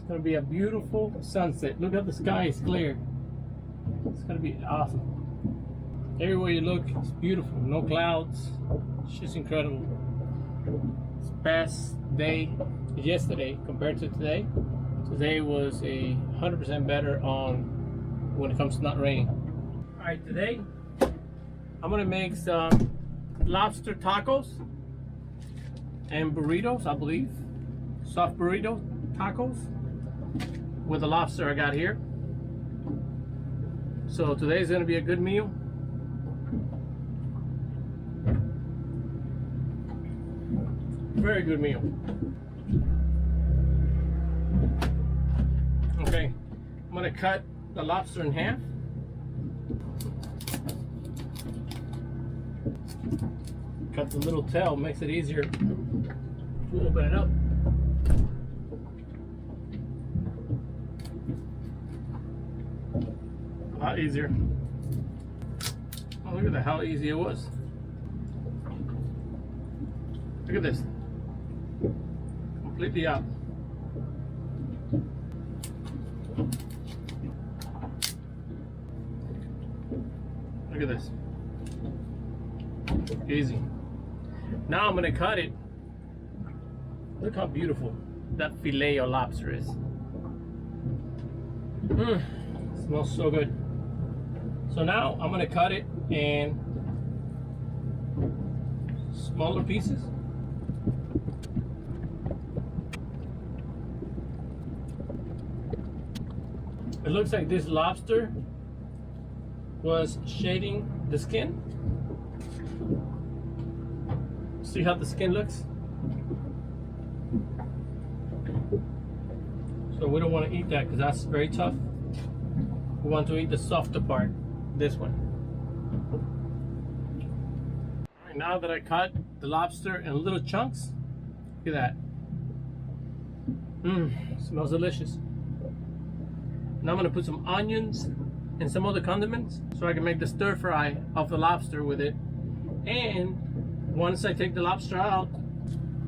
gonna be a beautiful sunset. Look at the sky, it's clear. It's gonna be awesome. Everywhere you look, it's beautiful. No clouds. It's just incredible. This past day, yesterday compared to today, today was 100% better on when it comes to not raining. All right, today I'm gonna make some lobster tacos and burritos, I believe. Soft burrito tacos with the lobster I got here. So today's gonna be a good meal. Very good meal. Okay, I'm gonna cut the lobster in half. Cut the little tail, makes it easier to open it up. A lot easier. Oh, look at that, how easy it was. Look at this. Completely out. Look at this. Easy. Now I'm gonna cut it. Look how beautiful that filet of lobster is. Smells so good. So now I'm gonna cut it in smaller pieces. It looks like this lobster was shading the skin. See how the skin looks? So we don't want to eat that because that's very tough. We want to eat the softer part, this one. All right, now that I cut the lobster in little chunks, look at that. Smells delicious. Now I'm gonna put some onions and some other condiments so I can make the stir fry of the lobster with it. And once I take the lobster out,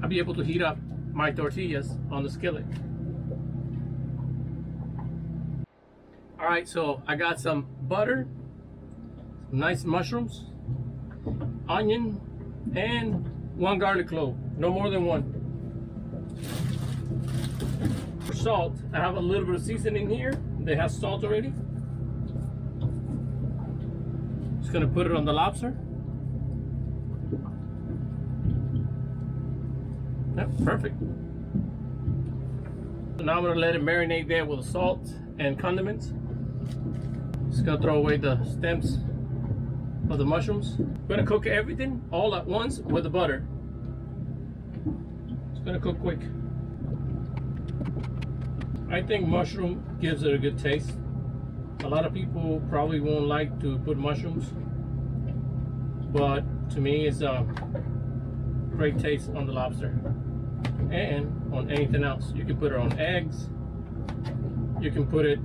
I'll be able to heat up my tortillas on the skillet. All right, so I got some butter, some nice mushrooms, onion, and one garlic clove, no more than one. For salt, I have a little bit of seasoning here. They have salt already. Just gonna put it on the lobster. Yep, perfect. So now I'm gonna let it marinate there with the salt and condiments. Just gonna throw away the stems of the mushrooms. I'm gonna cook everything all at once with the butter. It's gonna cook quick. I think mushroom gives it a good taste. A lot of people probably won't like to put mushrooms, but to me it's a great taste on the lobster and on anything else. You can put it on eggs. You can put it,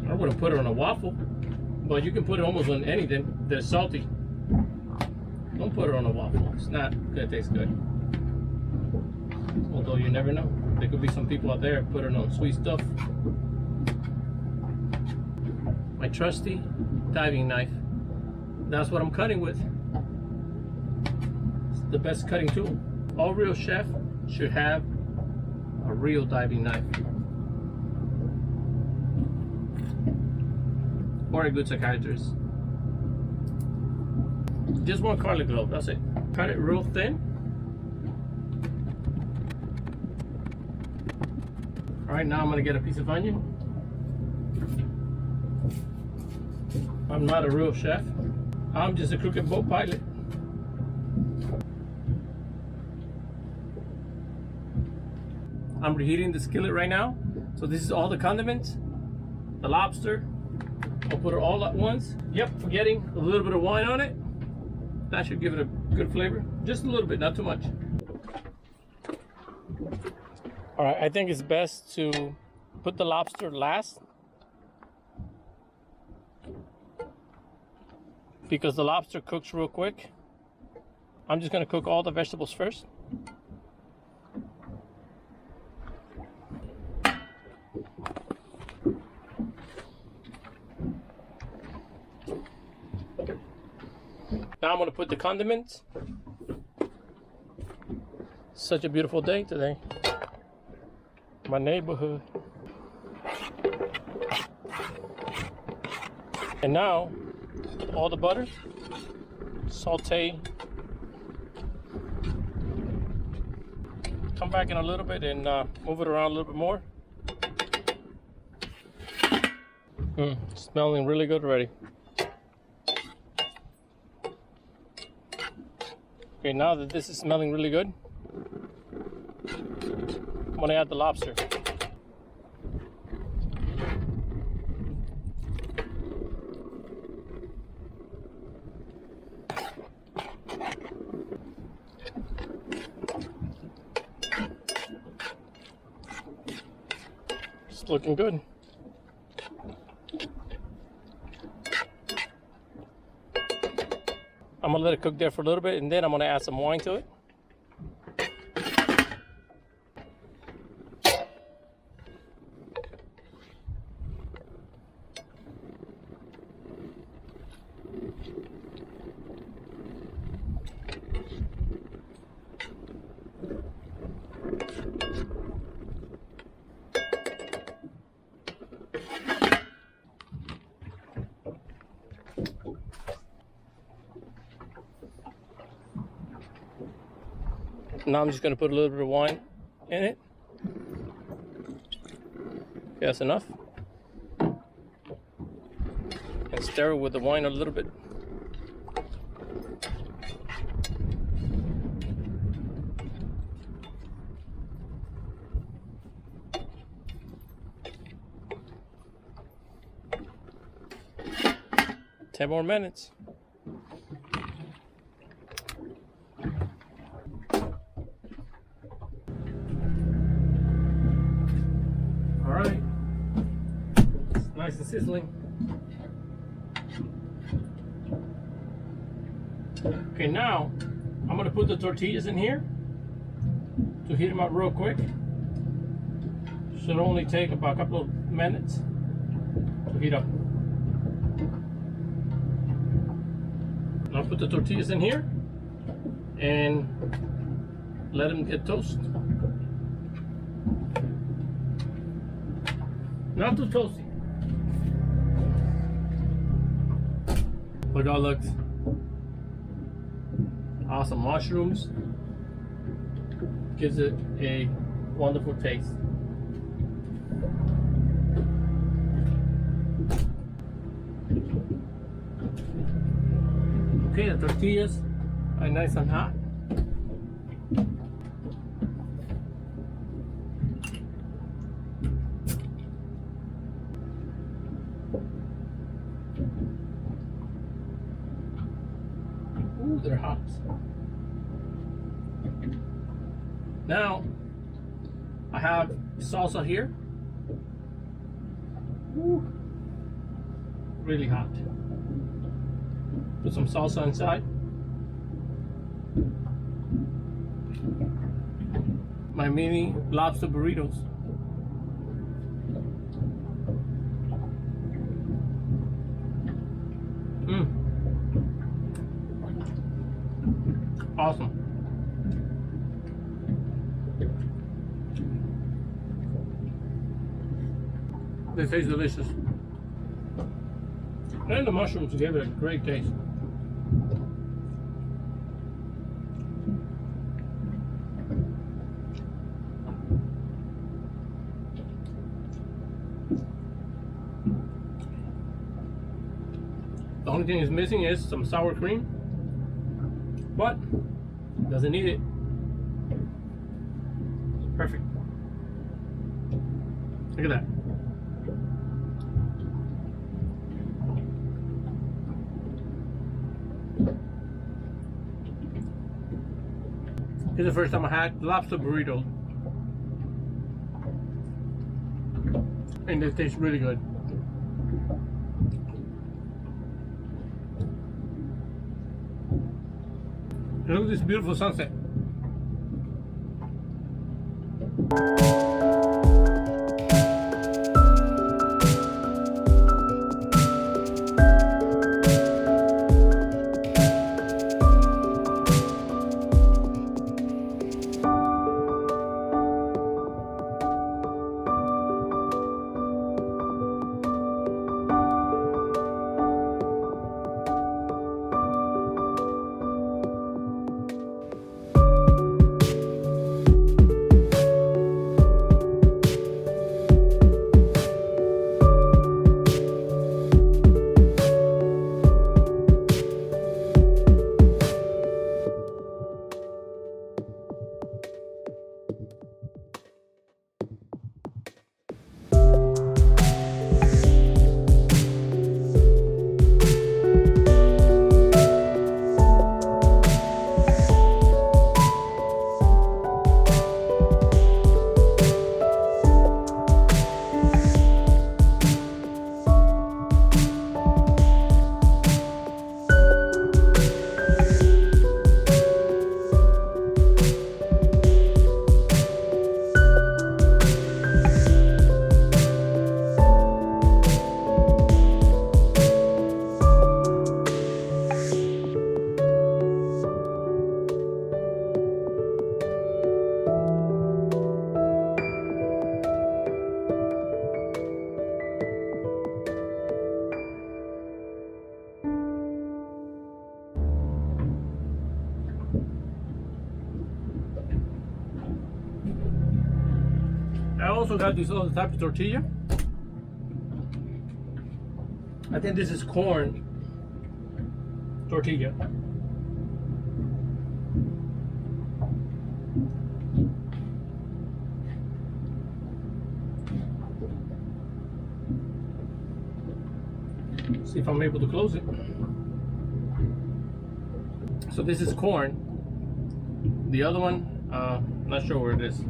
I wouldn't put it on a waffle, but you can put it almost on anything that's salty. Don't put it on a waffle. It's not gonna taste good. Although you never know. There could be some people out there putting on sweet stuff. My trusty diving knife. That's what I'm cutting with. It's the best cutting tool. All real chef should have a real diving knife. Or a good psychiatrist. Just one garlic clove, that's it. Cut it real thin. All right, now I'm gonna get a piece of onion. I'm not a real chef. I'm just a crooked boat pilot. I'm reheating the skillet right now. So this is all the condiments, the lobster. I'll put it all at once. Yep, forgetting a little bit of wine on it. That should give it a good flavor. Just a little bit, not too much. All right, I think it's best to put the lobster last because the lobster cooks real quick. I'm just gonna cook all the vegetables first. Now I'm gonna put the condiments. Such a beautiful day today. My neighborhood. And now, all the butter, saute. Come back in a little bit and move it around a little bit more. Smelling really good already. Okay, now that this is smelling really good, I'm gonna add the lobster. It's looking good. I'm gonna let it cook there for a little bit, and then I'm gonna add some wine to it. Now I'm just going to put a little bit of wine in it. Okay, that's enough. And stir it with the wine a little bit. Ten more minutes. Alright, it's nice and sizzling. Okay, now I'm going to put the tortillas in here to heat them up real quick. Should only take about a couple of minutes to heat up. I'll put the tortillas in here and let them get toasted. Not too toasty. Look how it looks. Awesome mushrooms. Gives it a wonderful taste. Okay, the tortillas are nice and hot. Ooh, they're hot. Now, I have salsa here. Ooh, really hot. Put some salsa inside. My mini lobster burritos. Awesome. They taste delicious. And the mushrooms gave it a great taste. The only thing is missing is some sour cream, but doesn't need it. Perfect. Look at that. This is the first time I had lobster burrito, and it tastes really good. And look at this beautiful sunset. also got this other type of tortilla. I think this is corn tortilla. See if I'm able to close it. So this is corn. The other one, not sure where it is,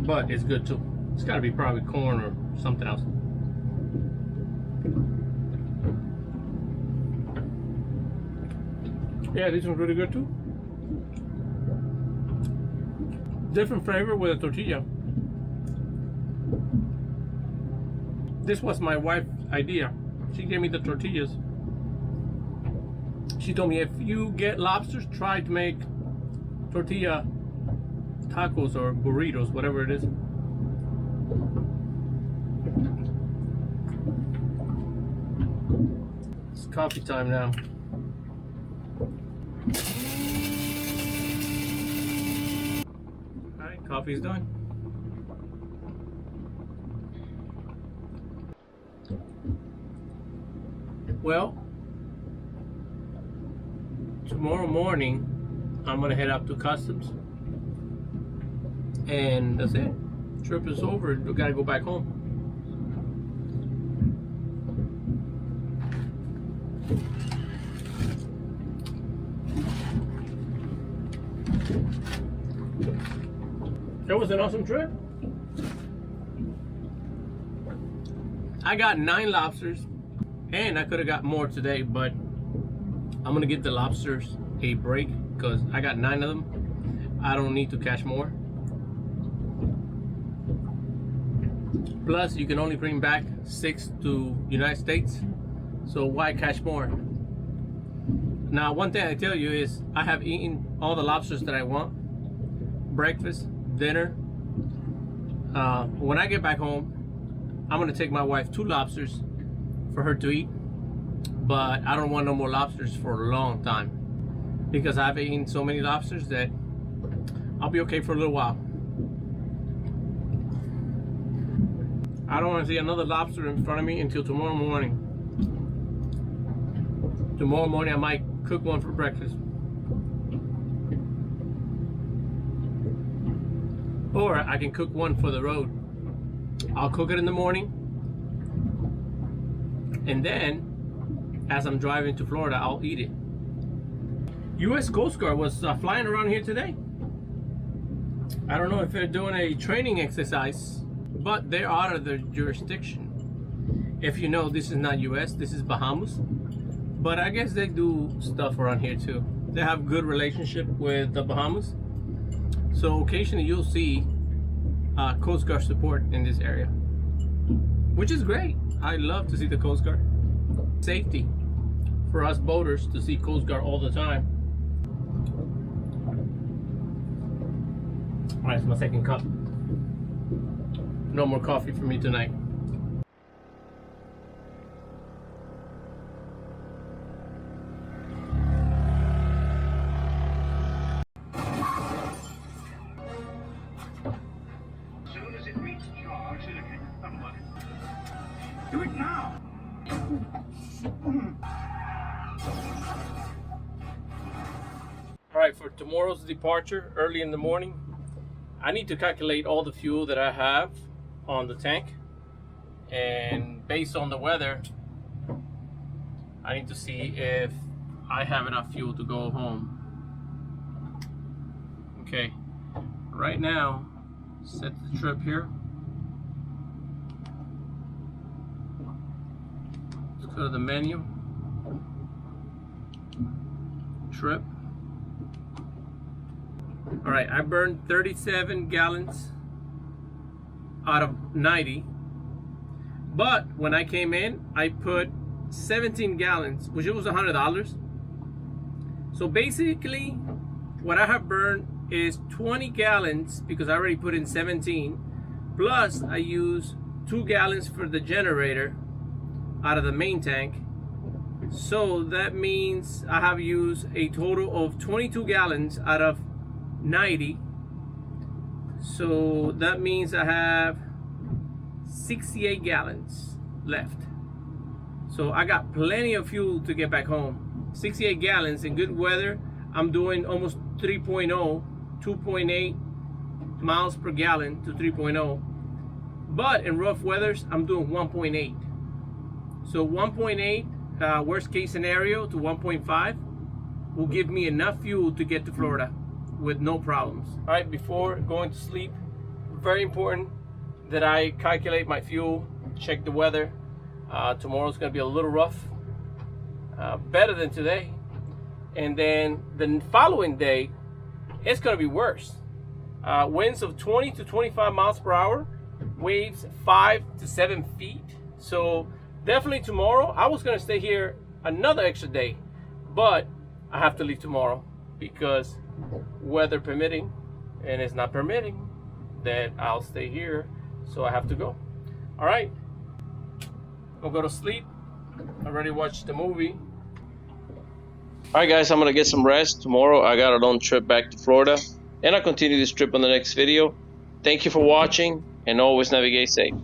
but it's good too. It's got to be probably corn or something else. Yeah, this one's really good too. Different flavor with a tortilla. This was my wife's idea. She gave me the tortillas. She told me if you get lobsters, try to make tortilla tacos or burritos, whatever it is. It's coffee time now. Alright, coffee's done. Well, tomorrow morning I'm gonna head up to customs, and that's it. Trip is over. We gotta go back home. That was an awesome trip. I got 9 lobsters, and I could have got more today, but I'm gonna give the lobsters a break because I got 9 of them. I don't need to catch more. Plus, you can only bring back 6 to United States, so why catch more? Now, one thing I tell you is I have eaten all the lobsters that I want. Breakfast, dinner. When I get back home, I'm gonna take my wife 2 lobsters for her to eat, but I don't want no more lobsters for a long time because I've eaten so many lobsters that I'll be okay for a little while. I don't want to see another lobster in front of me until tomorrow morning. Tomorrow morning I might cook one for breakfast, or I can cook one for the road. I'll cook it in the morning, and then as I'm driving to Florida, I'll eat it. U.S. Coast Guard was flying around here today. I don't know if they're doing a training exercise, but they're out of their jurisdiction. If you know, this is not U.S., this is Bahamas. But I guess they do stuff around here too. They have good relationship with the Bahamas. So occasionally you'll see Coast Guard support in this area, which is great. I love to see the Coast Guard. Safety for us boaters to see Coast Guard all the time. All right, it's my second cup. No more coffee for me tonight. Do it now! Alright, for tomorrow's departure, early in the morning, I need to calculate all the fuel that I have on the tank. And based on the weather, I need to see if I have enough fuel to go home. Okay, right now, set the trip here. Go to the menu, trip. All right, I burned 37 gallons out of 90, but when I came in, I put 17 gallons, which it was $100. So basically, what I have burned is 20 gallons because I already put in 17, plus I use 2 gallons for the generator out of the main tank. So that means I have used a total of 22 gallons out of 90. So that means I have 68 gallons left. So I got plenty of fuel to get back home. 68 gallons in good weather. I'm doing almost 3.0, 2.8 miles per gallon to 3.0. But in rough weathers, I'm doing 1.8. So 1.8, worst case scenario, to 1.5 will give me enough fuel to get to Florida with no problems. All right, before going to sleep, very important that I calculate my fuel, check the weather. Tomorrow's gonna be a little rough, better than today. And then the following day, it's gonna be worse. Winds of 20 to 25 miles per hour, waves 5 to 7 feet. So definitely tomorrow. I was gonna stay here another extra day, but I have to leave tomorrow because weather permitting, and it's not permitting that I'll stay here, so I have to go. All right, I'll go to sleep. I already watched the movie. All right, guys, I'm gonna get some rest. Tomorrow I got a long trip back to Florida, and I'll continue this trip on the next video. Thank you for watching, and always navigate safe.